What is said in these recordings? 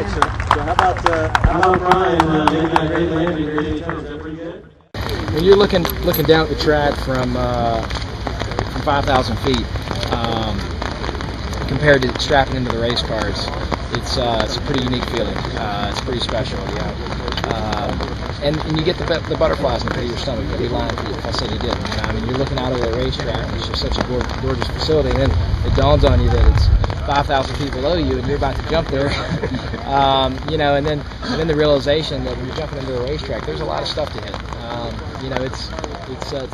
right, so how about Brian making that great landing here? Is that pretty good? When you're looking down at the track from 5,000 feet, compared to strapping into the race cars, it's a pretty unique feeling. It's pretty special, and you get the butterflies in the pit of your stomach. You'd be lying if I said you didn't. I mean, you're looking out over the racetrack, and it's just such a gorgeous facility, and then it dawns on you that it's 5,000 feet below you, and you're about to jump there. And then the realization that when you're jumping into a racetrack, there's a lot of stuff to hit. It's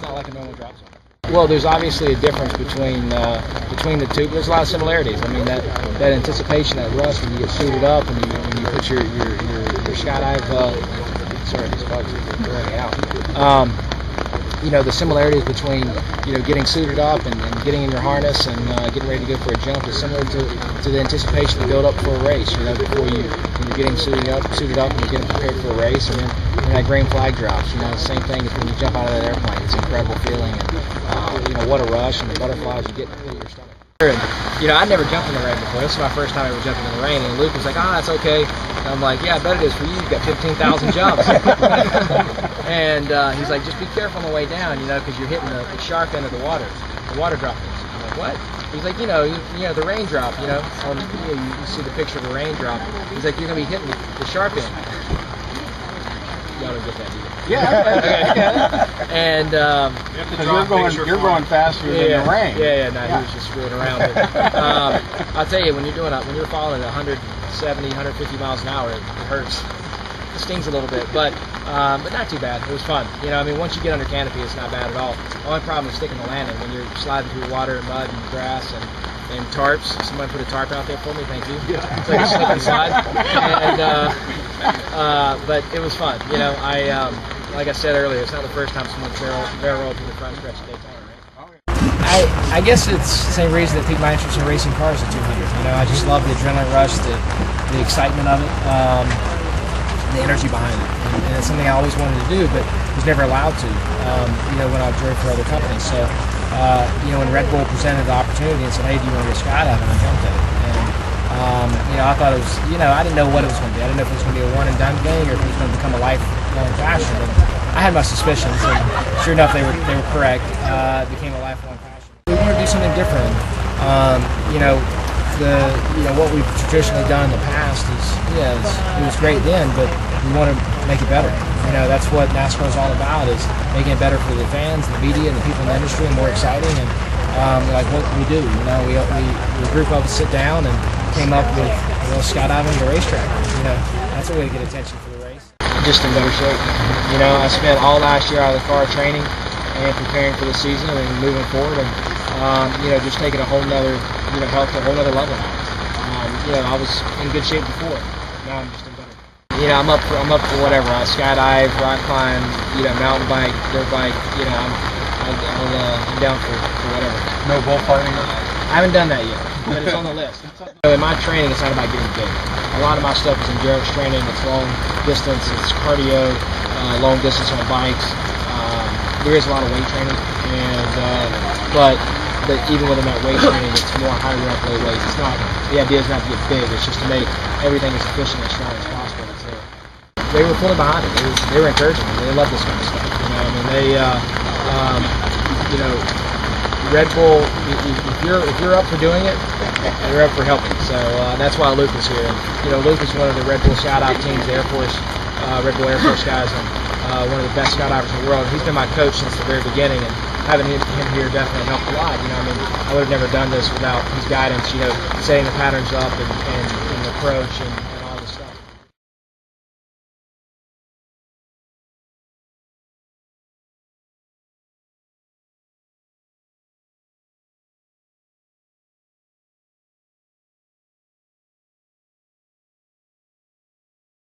not like a normal drop zone. Well, there's obviously a difference between the two. There's a lot of similarities. I mean, that anticipation, that rush when you get suited up and you put your skydive. Sorry, these bugs are throwing out. The similarities between getting suited up and getting in your harness and getting ready to go for a jump is similar to the anticipation to build up for a race. Before when you're getting suited up and you're getting prepared for a race, and then when that green flag drops, the same thing as when you jump out of that airplane. It's an incredible feeling, and what a rush and the butterflies you get in your stomach. I'd never jumped in the rain before. This is my first time ever jumping in the rain, and Luke was like, that's okay. And I'm like, yeah, I bet it is for you. You've got 15,000 jumps. And he's like, just be careful on the way down, because you're hitting the sharp end of the water droplets. I'm like, what? He's like, the raindrop, you see the picture of a raindrop. He's like, you're going to be hitting the sharp end. Y'all don't get that either. Yeah. Okay. And because you're going faster than the rain. Yeah. No, he was just screwing around. But, I'll tell you, when you're falling at 170, 150 miles an hour, it hurts. It stings a little bit, but not too bad. It was fun. Once you get under canopy, it's not bad at all. The only problem is sticking the landing when you're sliding through water and mud and grass and tarps. Somebody put a tarp out there for me, thank you. It's like a slip and slide. But it was fun. Like I said earlier, it's not the first time someone's barrel rolled to the front stretch of Daytona, right? I guess it's the same reason that piqued my interest in racing cars at 200. I just love the adrenaline rush, the excitement of it, the energy behind it. And it's something I always wanted to do, but was never allowed to, when I drove for other companies. So, when Red Bull presented the opportunity and said, hey, do you want to go skydiving? I jumped at it. And, I thought it was, I didn't know what it was going to be. I didn't know if it was going to be a one and done thing or if it was going to become a lifelong passion. And I had my suspicions, and sure enough, they were correct. It became a lifelong passion. We wanted to do something different. What we've traditionally done in the past is, it was great then, but we want to make it better. That's what NASCAR is all about, is making it better for the fans, the media, and the people in the industry, and more exciting. And like what we do, we a group of us sit down and came up with skydiving to the racetrack. That's a way to get attention for the race. I'm just in better shape. I spent all last year out of the car training and preparing for the season and moving forward, and just taking a whole nother health to a whole nother level now. I was in good shape before. Now I'm just in better. I'm up for whatever. I skydive, rock climb, mountain bike, dirt bike. I'm down for whatever. No bullfighting? I haven't done that yet, but it's on the list. In my training, it's not about getting big. A lot of my stuff is endurance training. It's long distance. It's cardio, long distance on bikes. There is a lot of weight training, but even within that weight training, it's more high rep, low weight. It's not. The idea is not to get big. It's just to make everything as efficient and strong as possible. They were pulling behind it. They were encouraging me. They love this kind of stuff. Red Bull. If you're up for doing it, you're up for helping. So that's why Luke is here. And, Luke is one of the Red Bull skydive teams, the Air Force, Red Bull Air Force guys, and one of the best skydivers in the world. He's been my coach since the very beginning, and having him here definitely helped a lot. I would have never done this without his guidance. Setting the patterns up and the approach and